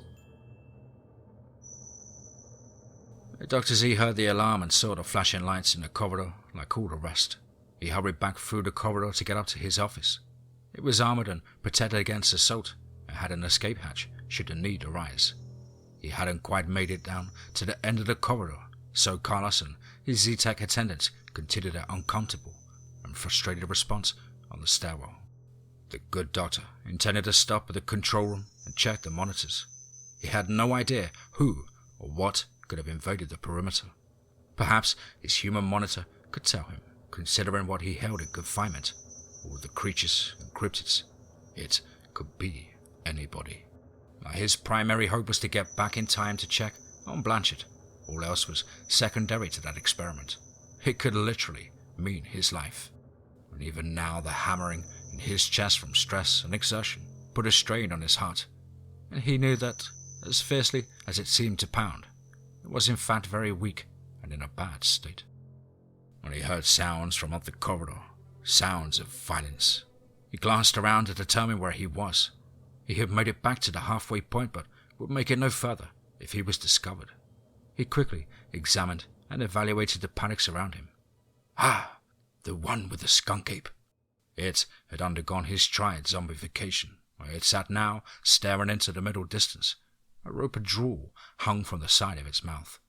Dr. Z heard the alarm and saw the flashing lights in the corridor like all the rest. He hurried back through the corridor to get up to his office. It was armored and protected against assault and had an escape hatch should the need arise. He hadn't quite made it down to the end of the corridor, so Carlos and his Z-Tech attendants continued their uncomfortable and frustrated response on the stairwell. The good doctor intended to stop at the control room and check the monitors. He had no idea who or what could have invaded the perimeter. Perhaps his human monitor could tell him, considering what he held in confinement, all the creatures and cryptids. It could be anybody. His primary hope was to get back in time to check on Blanchard. All else was secondary to that experiment. It could literally mean his life. And even now the hammering in his chest from stress and exertion put a strain on his heart. And he knew that, as fiercely as it seemed to pound, it was in fact very weak and in a bad state. When he heard sounds from up the corridor, sounds of violence, he glanced around to determine where he was. He had made it back to the halfway point, but would make it no further if he was discovered. He quickly examined and evaluated the panics around him. Ah, the one with the skunk ape. It had undergone his tried zombification, where it sat now staring into the middle distance. A rope of drool hung from the side of its mouth.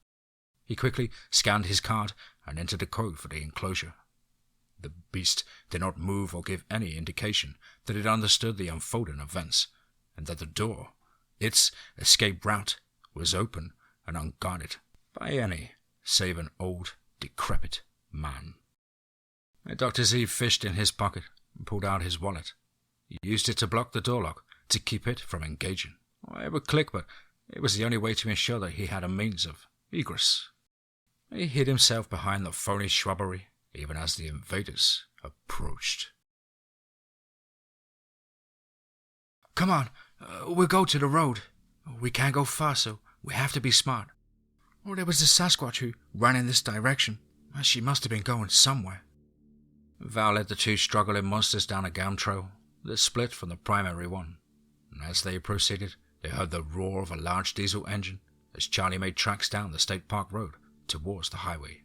He quickly scanned his card and entered the code for the enclosure. The beast did not move or give any indication that it understood the unfolding events, and that the door, its escape route, was open and unguarded by any save an old, decrepit man. Dr. Z fished in his pocket and pulled out his wallet. He used it to block the door lock to keep it from engaging. It would click, but it was the only way to ensure that he had a means of egress. He hid himself behind the thorny shrubbery, even as the invaders approached. "Come on, we'll go to the road. We can't go far, so we have to be smart. There was a Sasquatch who ran in this direction. She must have been going somewhere." Val led the two struggling monsters down a gum trail that split from the primary one, and as they proceeded, they heard the roar of a large diesel engine as Charlie made tracks down the State Park Road towards the highway.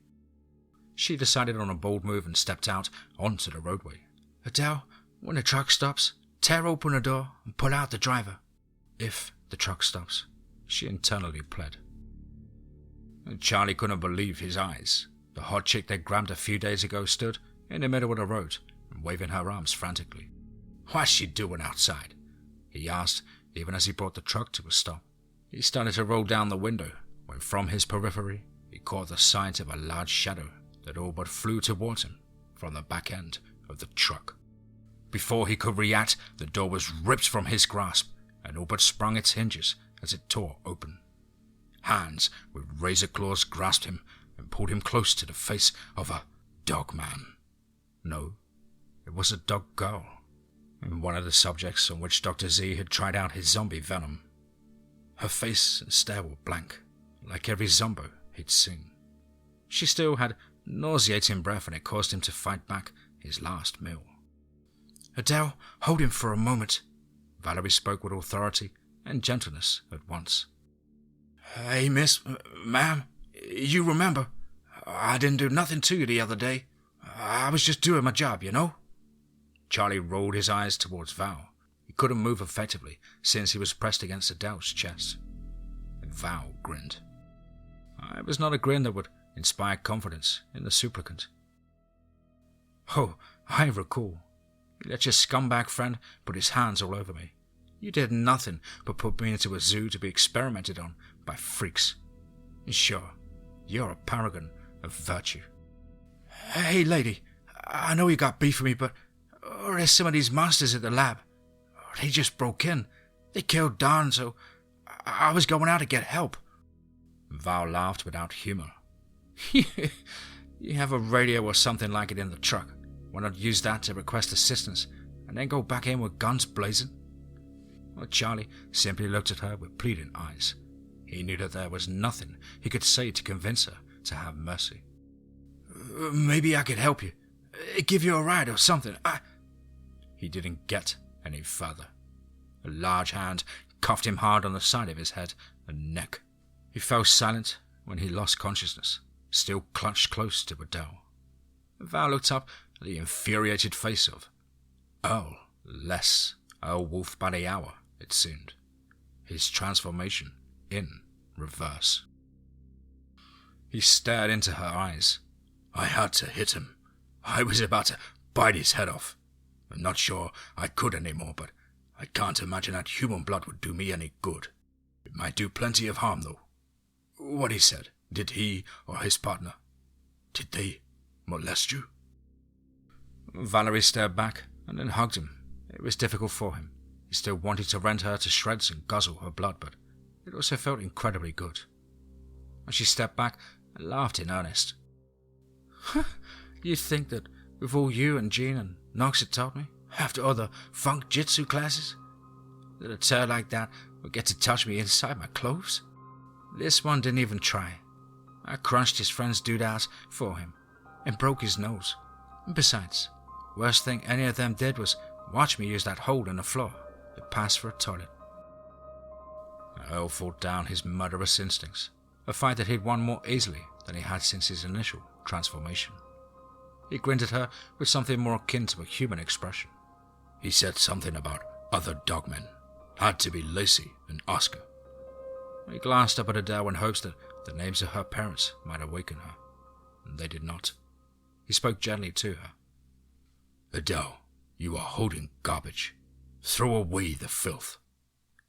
She decided on a bold move and stepped out onto the roadway. "Adele, when the truck stops, tear open the door and pull out the driver." "If the truck stops," she internally pled. And Charlie couldn't believe his eyes. The hot chick they grabbed a few days ago stood in the middle of the road and waving her arms frantically. "What's she doing outside?" he asked, even as he brought the truck to a stop. He started to roll down the window when from his periphery he caught the sight of a large shadow that all but flew towards him from the back end of the truck. Before he could react, the door was ripped from his grasp and all but sprung its hinges as it tore open. Hands with razor claws grasped him and pulled him close to the face of a Dogman. No, it was a dog girl, and one of the subjects on which Dr. Z had tried out his zombie venom. Her face and stare were blank, like every zombo he'd seen. She still had nauseating breath, and it caused him to fight back his last meal. "Adele, hold him for a moment." Valerie spoke with authority and gentleness at once. Hey, miss, ma'am, you remember? I didn't do nothing to you the other day. I was just doing my job, you know? Charlie rolled his eyes towards Val. He couldn't move effectively since he was pressed against Adele's chest. Val grinned. It was not a grin that would inspire confidence in the supplicant. Oh, I recall. You let your scumbag friend put his hands all over me. You did nothing but put me into a zoo to be experimented on by freaks. Sure, you're a paragon of virtue. Hey, lady, I know you got beef with me, but there's some of these monsters at the lab. They just broke in. They killed Don, so I was going out to get help. Val laughed without humor. You have a radio or something like it in the truck. Why not use that to request assistance and then go back in with guns blazing? Well, Charlie simply looked at her with pleading eyes. He knew that there was nothing he could say to convince her to have mercy. Maybe I could help you. Give you a ride or something. He didn't get any further. A large hand cuffed him hard on the side of his head and neck. He fell silent when he lost consciousness, still clutched close to Adele. Val looked up at the infuriated face of Earl, less Earl Wolf by the hour, it seemed. His transformation in reverse. He stared into her eyes. I had to hit him. I was about to bite his head off. I'm not sure I could anymore, but I can't imagine that human blood would do me any good. It might do plenty of harm, though. What he said, did he or his partner, did they molest you? Valerie stared back and then hugged him. It was difficult for him. He still wanted to rend her to shreds and guzzle her blood, but it also felt incredibly good. And she stepped back and laughed in earnest. You think that with all you and Jean and Knox had taught me, after all the funk jitsu classes, that a turd like that would get to touch me inside my clothes? This one didn't even try. I crunched his friend's doodads for him and broke his nose. Besides, worst thing any of them did was watch me use that hole in the floor to pass for a toilet. Earl fought down his murderous instincts, a fight that he'd won more easily than he had since his initial transformation. He grinned at her with something more akin to a human expression. He said something about other dogmen. Had to be Lacy and Oscar. He glanced up at Adele in hopes that the names of her parents might awaken her, and they did not. He spoke gently to her. Adele, you are holding garbage. Throw away the filth.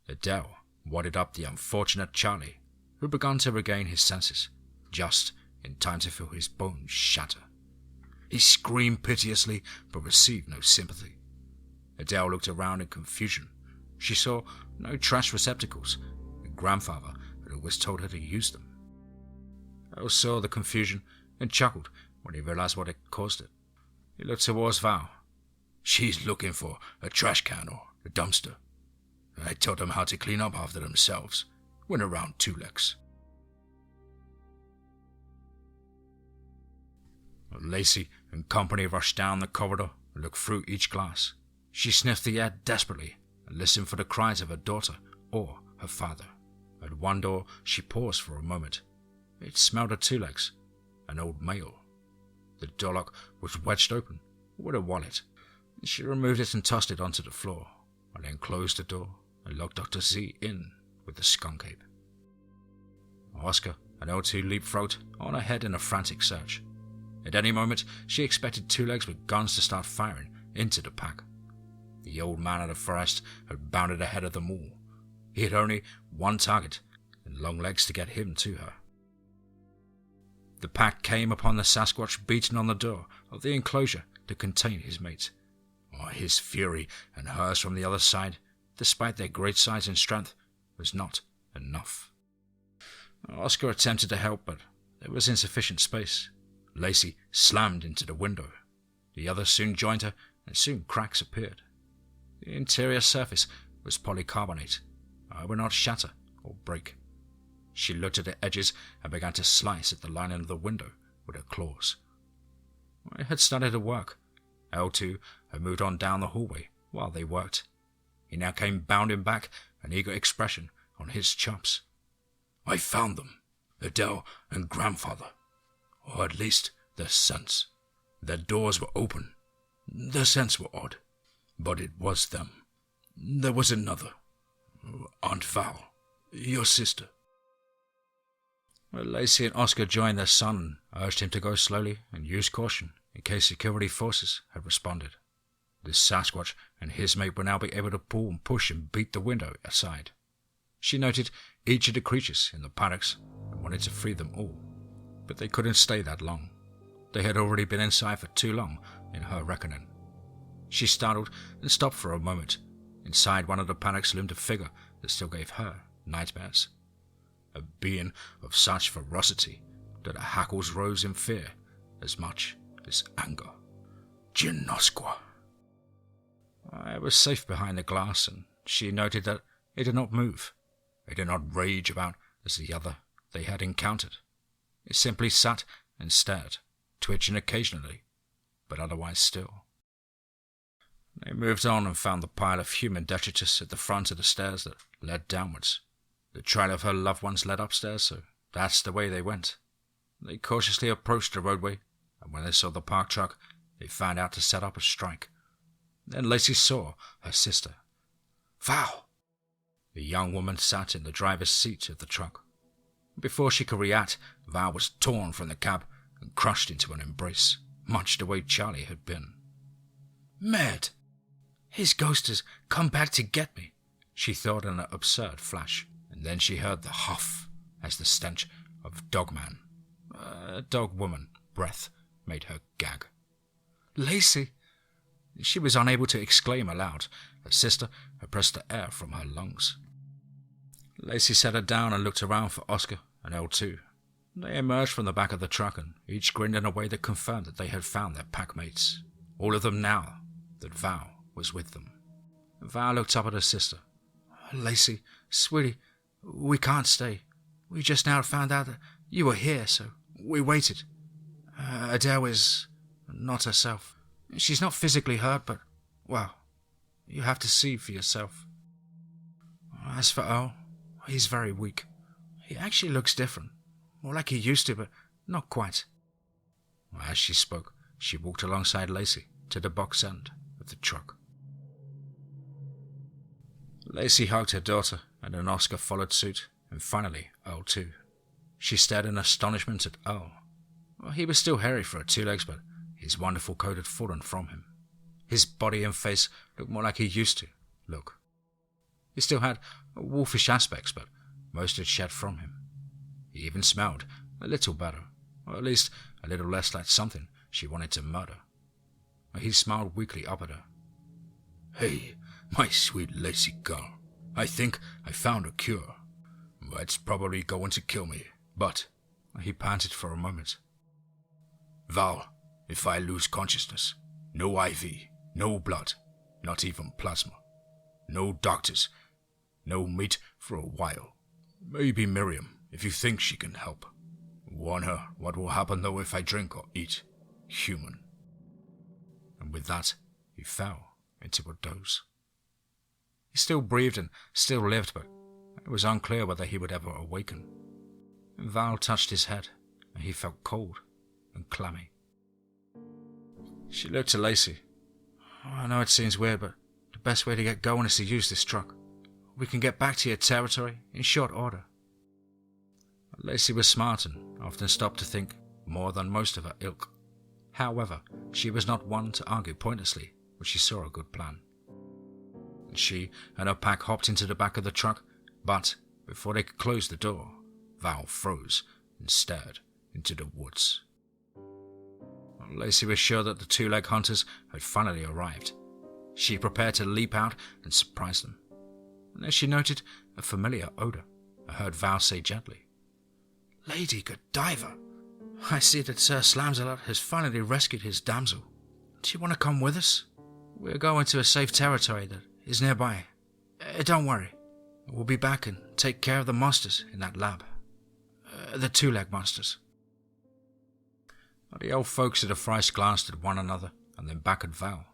Adele wadded up the unfortunate Charlie, who began to regain his senses, just in time to feel his bones shatter. He screamed piteously, but received no sympathy. Adele looked around in confusion. She saw no trash receptacles, and grandfather had always told her to use them. Earl saw the confusion and chuckled when he realized what had caused it. He looked towards Val. She's looking for a trash can or a dumpster. I taught them how to clean up after themselves. Went around 2 legs. Lacy and company rushed down the corridor and looked through each glass. She sniffed the air desperately and listened for the cries of her daughter or her father. At one door, she paused for a moment. It smelled of 2 legs, an old male. The door lock was wedged open with a wallet. She removed it and tossed it onto the floor, and then closed the door and locked Dr. Z in with the skunk ape. Oscar and L2 leapfrogged on ahead in a frantic search. At any moment, she expected 2 legs with guns to start firing into the pack. The old man of the forest had bounded ahead of them all. He had only one target, and long legs to get him to her. The pack came upon the Sasquatch beating on the door of the enclosure to contain his mate. His fury and hers from the other side, despite their great size and strength, was not enough. Oscar attempted to help, but there was insufficient space. Lacy slammed into the window. The others soon joined her, and soon cracks appeared. The interior surface was polycarbonate. It would not shatter or break. She looked at the edges and began to slice at the lining of the window with her claws. It had started to work. L2 had moved on down the hallway while they worked. He now came bounding back, an eager expression on his chops. I found them, Adele and grandfather, or at least their sons. Their doors were open. Their scents were odd, but it was them. There was another. Aunt Val, your sister." Lacy and Oscar joined their son and urged him to go slowly and use caution in case security forces had responded. The Sasquatch and his mate would now be able to pull and push and beat the window aside. She noted each of the creatures in the paddocks and wanted to free them all, but they couldn't stay that long. They had already been inside for too long, in her reckoning. She startled and stopped for a moment. Inside one of the paddocks loomed a figure that still gave her nightmares. A being of such ferocity that her hackles rose in fear as much as anger. Ginosqua. It was safe behind the glass, and she noted that it did not move. It did not rage about as the other they had encountered. It simply sat and stared, twitching occasionally, but otherwise still. They moved on and found the pile of human detritus at the front of the stairs that led downwards. The trail of her loved ones led upstairs, so that's the way they went. They cautiously approached the roadway, and when they saw the parked truck, they found out to set up a strike. Then Lacy saw her sister. "Val!" The young woman sat in the driver's seat of the truck. Before she could react, Val was torn from the cab and crushed into an embrace, much the way Charlie had been. "Mad! His ghost has come back to get me," she thought in an absurd flash, and then she heard the huff as the stench of Dogman, a dog woman, breath made her gag. "Lacy!" She was unable to exclaim aloud. Her sister had pressed the air from her lungs. Lacy set her down and looked around for Oscar and L2. They emerged from the back of the truck and each grinned in a way that confirmed that they had found their pack mates. All of them now that Val was with them. Val looked up at her sister. "Lacy, sweetie, we can't stay. We just now found out that you were here, so we waited. Adele is not herself. She's not physically hurt, but, well, you have to see for yourself. As for Earl, he's very weak. He actually looks different, more like he used to, but not quite." As she spoke, she walked alongside Lacy to the box end of the truck. Lacy hugged her daughter, and then Oscar followed suit, and finally Earl too. She stared in astonishment at Earl. He was still hairy for 2 legs, but his wonderful coat had fallen from him. His body and face looked more like he used to look. He still had wolfish aspects, but most had shed from him. He even smelled a little better, or at least a little less like something she wanted to murder. He smiled weakly up at her. "Hey, my sweet Lacy girl, I think I found a cure. It's probably going to kill me, but..." He panted for a moment. "Val, if I lose consciousness, no IV, no blood, not even plasma. No doctors, no meat for a while. Maybe Miriam, if you think she can help. Warn her what will happen though if I drink or eat human." And with that, he fell into a doze. He still breathed and still lived, but it was unclear whether he would ever awaken. Val touched his head, and he felt cold and clammy. She looked to Lacy. "I know it seems weird, but the best way to get going is to use this truck. We can get back to your territory in short order." Lacy was smart and often stopped to think more than most of her ilk. However, she was not one to argue pointlessly when she saw a good plan. She and her pack hopped into the back of the truck, but before they could close the door, Val froze and stared into the woods. Lacy was sure that the 2-leg hunters had finally arrived. She prepared to leap out and surprise them. And as she noted a familiar odor, I heard Val say gently, "Lady Godiva, I see that Sir Slamsalot has finally rescued his damsel. Do you want to come with us? We're going to a safe territory that is nearby. Don't worry. We'll be back and take care of the monsters in that lab. The 2-leg monsters." The old folks at the Fries glanced at one another and then back at Val.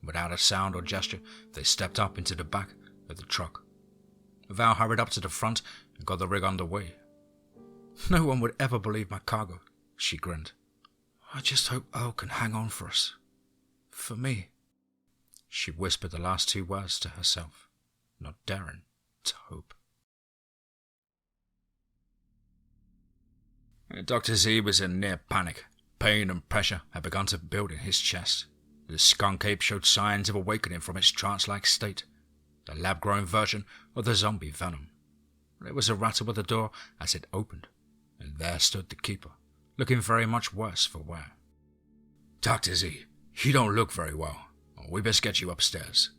Without a sound or gesture, they stepped up into the back of the truck. Val hurried up to the front and got the rig underway, No one would ever believe my cargo, she grinned. I just hope Earl can hang on for us. For me. She whispered the last two words to herself, not daring to hope. Dr. Z was in near panic. Pain and pressure had begun to build in his chest. The skunk ape showed signs of awakening from its trance-like state, the lab-grown version of the zombie venom. There was a rattle at the door as it opened, and there stood the keeper, looking very much worse for wear. Dr. Z, you don't look very well. We best get you upstairs.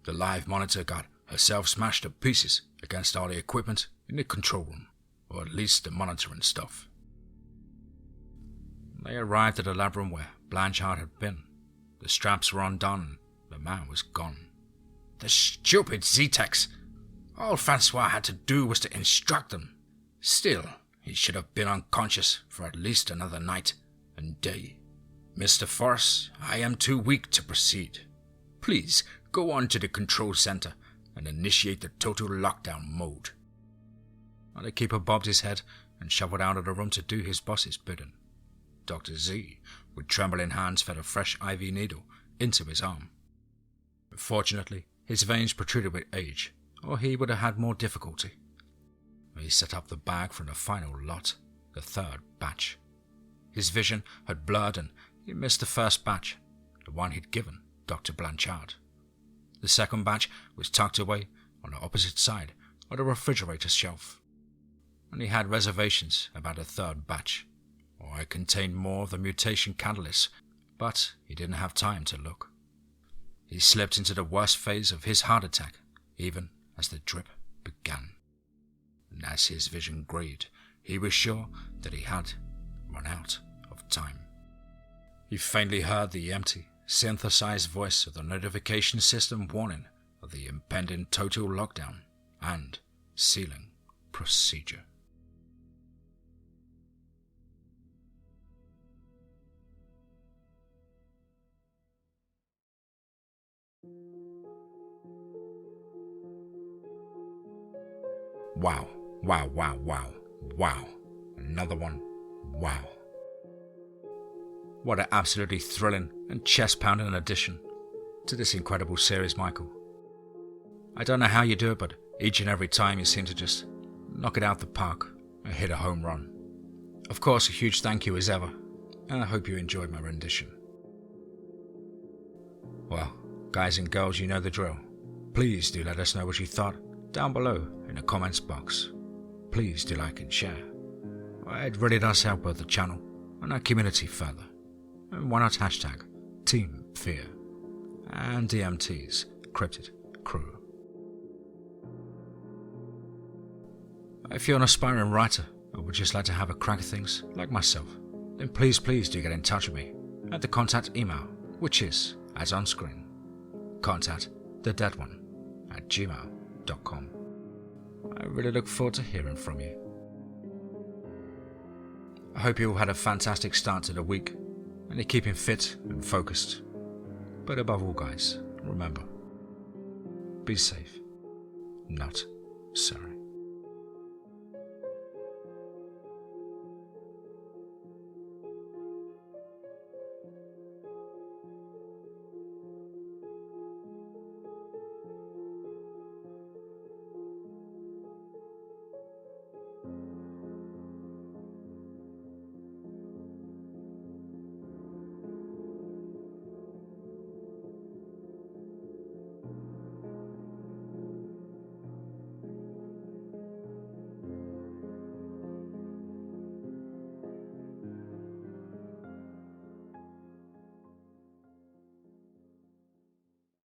The live monitor got herself smashed to pieces against all the equipment in the control room, or at least the monitoring stuff. They arrived at the lab room where Blanchard had been. The straps were undone, the man was gone. The stupid Z-Techs! All Francois had to do was to instruct them. Still, he should have been unconscious for at least another night and day. Mr. Force, I am too weak to proceed. Please go on to the control center and initiate the total lockdown mode. The keeper bobbed his head and shuffled out of the room to do his boss's bidding. Dr. Z, with trembling hands, fed a fresh IV needle into his arm. Fortunately, his veins protruded with age, or he would have had more difficulty. He set up the bag for the final lot, the third batch. His vision had blurred and he missed the first batch, the one he'd given Dr. Blanchard. The second batch was tucked away on the opposite side of the refrigerator shelf, and he had reservations about the third batch, or it contained more of the mutation catalyst, but he didn't have time to look. He slipped into the worst phase of his heart attack, even as the drip began. And as his vision grayed, he was sure that he had run out of time. He faintly heard the empty, synthesized voice of the notification system warning of the impending total lockdown and sealing procedure. Wow, wow, wow, wow, wow. Another one, wow. What an absolutely thrilling and chest-pounding addition to this incredible series, Michael. I don't know how you do it, but each and every time you seem to just knock it out the park and hit a home run. Of course, a huge thank you as ever, and I hope you enjoyed my rendition. Well, guys and girls, you know the drill. Please do let us know what you thought down below in the comments box. Please do like and share. It really does help both the channel and our community further. And why not hashtag TeamFEAR and DMT's Cryptid crew. If you're an aspiring writer or would just like to have a crack at things like myself, then please do get in touch with me at the contact email, which is, as on screen, contactthedeadone@gmail.com. I really look forward to hearing from you. I hope you all had a fantastic start to the week and you're keeping fit and focused. But above all, guys, remember, be safe, not sorry.